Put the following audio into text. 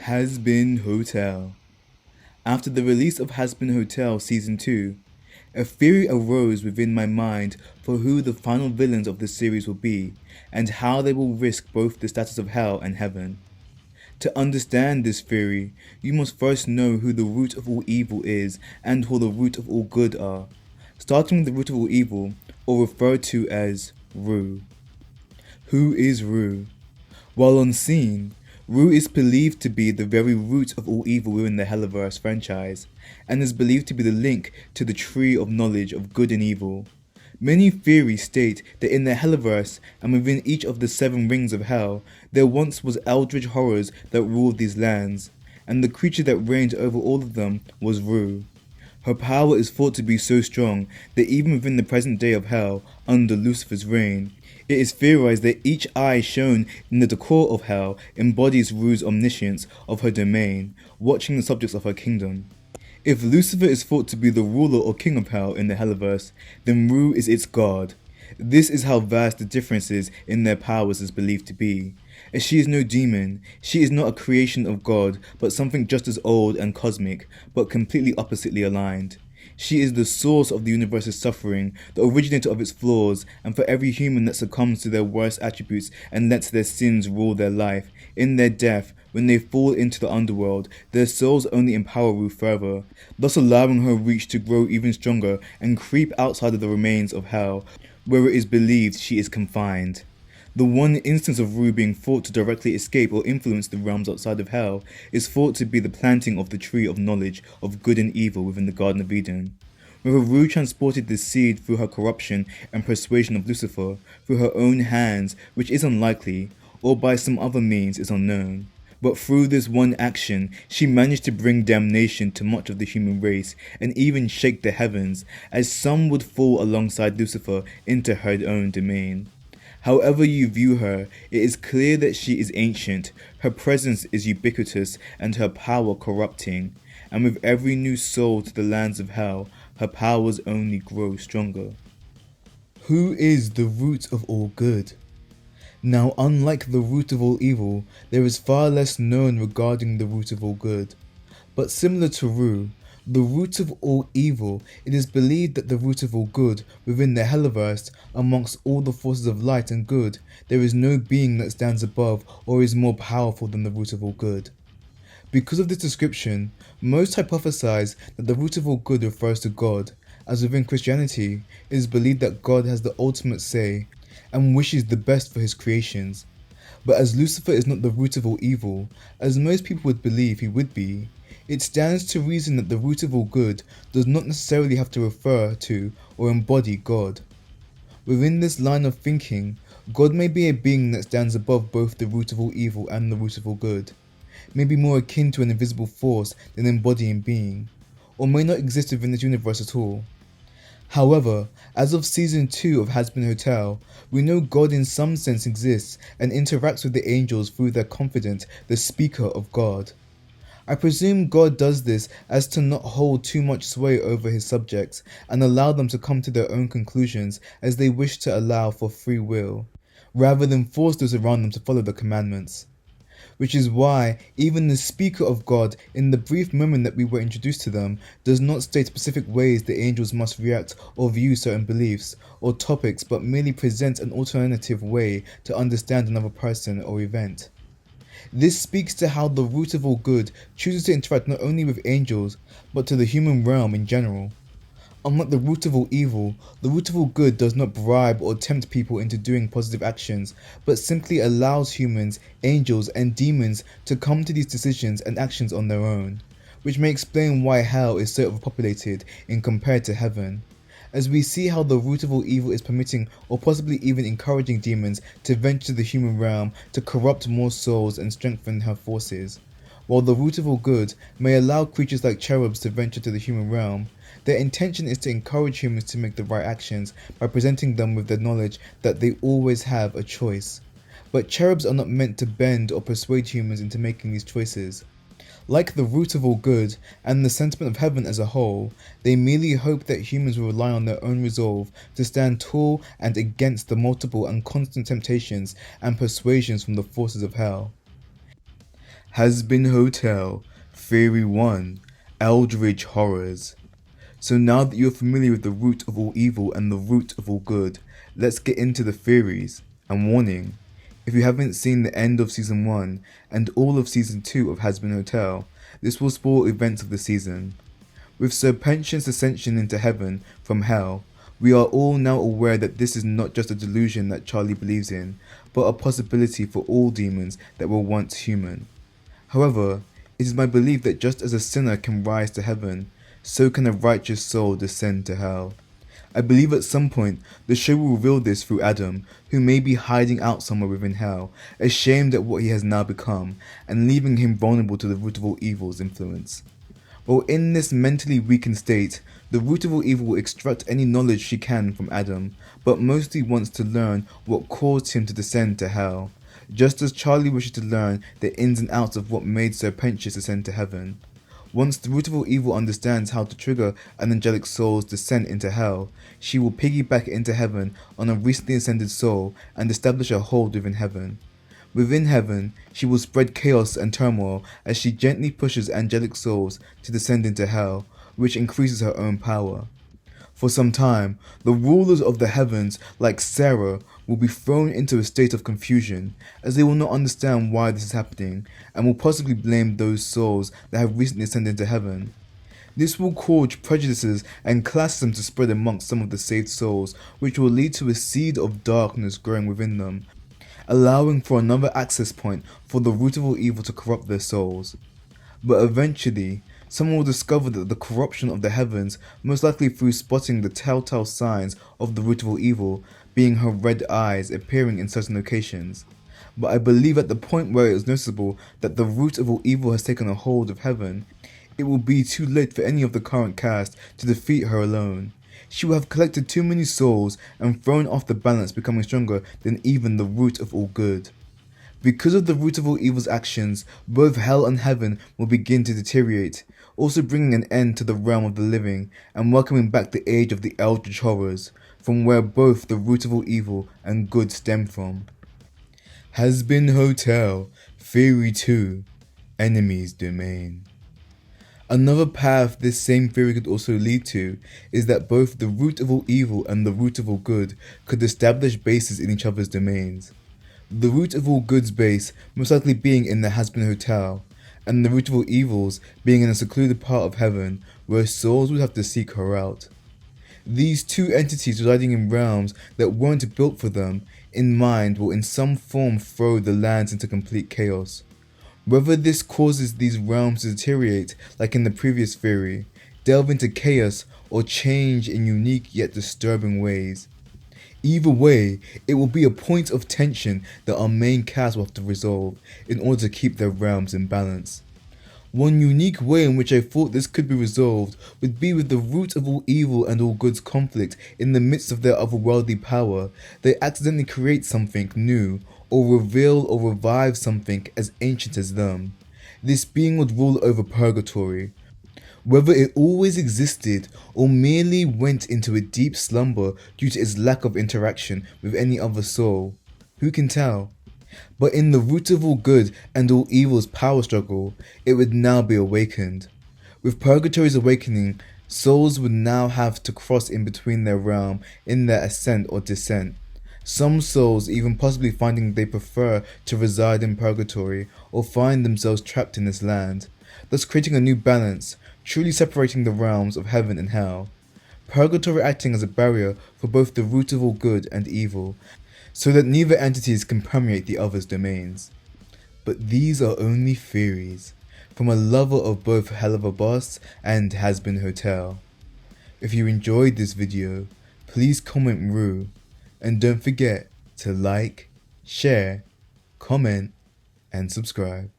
Hazbin Hotel. After the release of Hazbin Hotel Season 2, a theory arose within my mind for who the final villains of the series will be, and how they will risk both the status of hell and heaven. To understand this theory, you must first know who the root of all evil is and who the root of all good are, starting with the root of all evil, or referred to as Ru. Who is Ru? While unseen, Ru is believed to be the very root of all evil within the Helliverse franchise, and is believed to be the link to the tree of knowledge of good and evil. Many theories state that in the Helliverse, and within each of the 7 rings of hell, there once was eldritch horrors that ruled these lands, and the creature that reigned over all of them was Ru. Her power is thought to be so strong that even within the present day of hell, under Lucifer's reign, it is theorized that each eye shown in the decor of hell embodies Ru's omniscience of her domain, watching the subjects of her kingdom. If Lucifer is thought to be the ruler or king of hell in the Helliverse, then Ru is its god. This is how vast the differences in their powers is believed to be. As she is no demon, she is not a creation of God, but something just as old and cosmic, but completely oppositely aligned. She is the source of the universe's suffering, the originator of its flaws, and for every human that succumbs to their worst attributes and lets their sins rule their life, in their death, when they fall into the underworld, their souls only empower Ru further, thus allowing her reach to grow even stronger and creep outside of the remains of hell, where it is believed she is confined. The one instance of Ru being thought to directly escape or influence the realms outside of hell is thought to be the planting of the tree of knowledge of good and evil within the Garden of Eden. Whether Ru transported this seed through her corruption and persuasion of Lucifer, through her own hands, which is unlikely, or by some other means is unknown. But through this one action, she managed to bring damnation to much of the human race and even shake the heavens, as some would fall alongside Lucifer into her own domain. However you view her, it is clear that she is ancient, her presence is ubiquitous and her power corrupting, and with every new soul to the lands of hell, her powers only grow stronger. Who is the root of all good? Now, unlike the root of all evil, there is far less known regarding the root of all good. But similar to Ru, the root of all evil, it is believed that the root of all good, within the Helliverse, amongst all the forces of light and good, there is no being that stands above or is more powerful than the root of all good. Because of this description, most hypothesize that the root of all good refers to God, as within Christianity, it is believed that God has the ultimate say, and wishes the best for his creations. But as Lucifer is not the root of all evil, as most people would believe he would be, it stands to reason that the root of all good does not necessarily have to refer to or embody God. Within this line of thinking, God may be a being that stands above both the root of all evil and the root of all good, may be more akin to an invisible force than embodying being, or may not exist within this universe at all. However, as of Season 2 of Hazbin Hotel, we know God in some sense exists and interacts with the angels through their confidant, the speaker of God. I presume God does this as to not hold too much sway over his subjects and allow them to come to their own conclusions as they wish to allow for free will, rather than force those around them to follow the commandments. Which is why even the speaker of God, in the brief moment that we were introduced to them, does not state specific ways the angels must react or view certain beliefs or topics, but merely presents an alternative way to understand another person or event. This speaks to how the root of all good chooses to interact not only with angels, but to the human realm in general. Unlike the root of all evil, the root of all good does not bribe or tempt people into doing positive actions, but simply allows humans, angels, and demons to come to these decisions and actions on their own, which may explain why hell is so overpopulated in compared to heaven, as we see how the root of all evil is permitting or possibly even encouraging demons to venture to the human realm to corrupt more souls and strengthen her forces, while the root of all good may allow creatures like cherubs to venture to the human realm. Their intention is to encourage humans to make the right actions by presenting them with the knowledge that they always have a choice. But cherubs are not meant to bend or persuade humans into making these choices. Like the root of all good and the sentiment of heaven as a whole, they merely hope that humans will rely on their own resolve to stand tall and against the multiple and constant temptations and persuasions from the forces of hell. Hazbin Hotel, Theory 1, Eldritch Horrors. So now that you're familiar with the root of all evil and the root of all good, let's get into the theories. And warning, if you haven't seen the end of Season 1 and all of Season 2 of Hazbin Hotel, this will spoil events of the season. With Sir Pension's ascension into heaven from hell, we are all now aware that this is not just a delusion that Charlie believes in, but a possibility for all demons that were once human. However, it is my belief that just as a sinner can rise to heaven, so can a righteous soul descend to hell. I believe at some point the show will reveal this through Adam, who may be hiding out somewhere within hell, ashamed at what he has now become, and leaving him vulnerable to the root of all evil's influence. While in this mentally weakened state, the root of all evil will extract any knowledge she can from Adam, but mostly wants to learn what caused him to descend to hell, just as Charlie wishes to learn the ins and outs of what made Sir Pentious ascend to heaven. Once the root of all evil understands how to trigger an angelic soul's descent into hell, she will piggyback into heaven on a recently ascended soul and establish a hold within heaven. Within heaven, she will spread chaos and turmoil as she gently pushes angelic souls to descend into hell, which increases her own power. For some time, the rulers of the heavens, like Sarah, will be thrown into a state of confusion, as they will not understand why this is happening, and will possibly blame those souls that have recently ascended into heaven. This will cause prejudices and classism to spread amongst some of the saved souls, which will lead to a seed of darkness growing within them, allowing for another access point for the root of all evil to corrupt their souls. But eventually, someone will discover that the corruption of the heavens, most likely through spotting the telltale signs of the root of all evil, being her red eyes appearing in certain locations. But I believe at the point where it is noticeable that the root of all evil has taken a hold of heaven, it will be too late for any of the current cast to defeat her alone. She will have collected too many souls and thrown off the balance, becoming stronger than even the root of all good. Because of the root of all evil's actions, both hell and heaven will begin to deteriorate, also bringing an end to the realm of the living and welcoming back the age of the Eldritch Horrors, from where both the root of all evil and good stem from. Hazbin Hotel, Theory 2, Enemy's Domain. Another path this same theory could also lead to is that both the root of all evil and the root of all good could establish bases in each other's domains. The root of all good's base most likely being in the Hazbin Hotel, and the root of all evils being in a secluded part of heaven where souls would have to seek her out. These two entities residing in realms that weren't built for them in mind will in some form throw the lands into complete chaos. Whether this causes these realms to deteriorate like in the previous theory, delve into chaos, or change in unique yet disturbing ways. Either way, it will be a point of tension that our main cast will have to resolve in order to keep their realms in balance. One unique way in which I thought this could be resolved would be with the root of all evil and all good's conflict in the midst of their otherworldly power. They accidentally create something new, or reveal or revive something as ancient as them. This being would rule over purgatory. Whether it always existed or merely went into a deep slumber due to its lack of interaction with any other soul, who can tell? But in the root of all good and all evil's power struggle, it would now be awakened. With purgatory's awakening, souls would now have to cross in between their realm in their ascent or descent. Some souls even possibly finding they prefer to reside in purgatory or find themselves trapped in this land, thus creating a new balance, truly separating the realms of heaven and hell. Purgatory acting as a barrier for both the root of all good and evil, so that neither entities can permeate the other's domains. But these are only theories, from a lover of both Hell of a Boss and Hazbin Hotel. If you enjoyed this video, please comment Rue, and don't forget to like, share, comment, and subscribe.